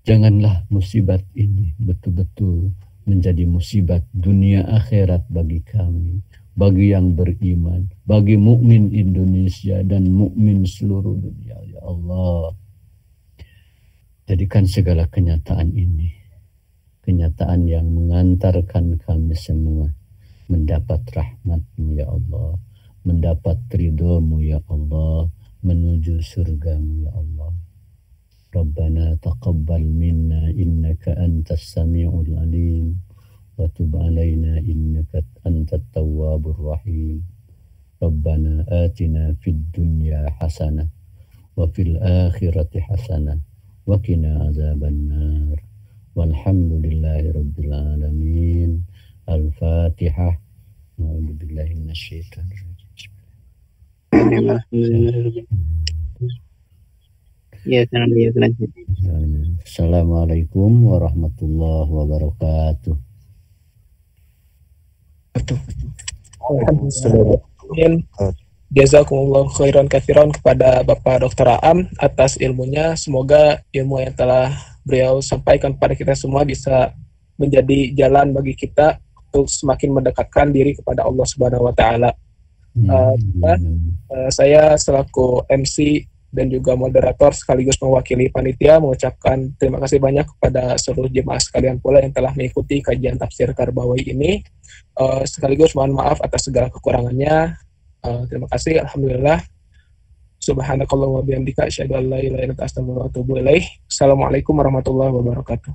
Janganlah musibat ini betul-betul menjadi musibat dunia akhirat bagi kami, bagi yang beriman, bagi mukmin Indonesia dan mukmin seluruh dunia ya Allah. Jadikan segala kenyataan ini kenyataan yang mengantarkan kami semua mendapat rahmat-Mu ya Allah, mendapat ridho-Mu ya Allah, menuju surga-Mu ya Allah. Rabbana taqabbal minna innaka antas sami'ul alim wa tub alaina innaka antat tawwabur rahim. Rabbana atina fid dunya hasanah wa fil akhirati hasanah wa qina azabannar. Walhamdulillahi rabbil alamin. Al-Fatihah. A'udzu billahi minasyaitonir rajim. Ya, Assalamualaikum warahmatullahi wabarakatuh. Jazakumullah khairan katsiran kepada Bapak Dr. Aam atas ilmunya. Semoga ilmu yang telah beliau sampaikan kepada kita semua bisa menjadi jalan bagi kita untuk semakin mendekatkan diri kepada Allah Subhanahu wa taala. Saya selaku MC dan juga moderator sekaligus mewakili panitia mengucapkan terima kasih banyak kepada seluruh jemaah sekalian pula yang telah mengikuti kajian tafsir Karbawi ini. Sekaligus mohon maaf atas segala kekurangannya. Terima kasih. Alhamdulillah. Subhanakallahumma wa bihamdika asyhadu an la ilaha illa anta astaghfiruka wa atubu ilaik. Assalamualaikum warahmatullahi wabarakatuh.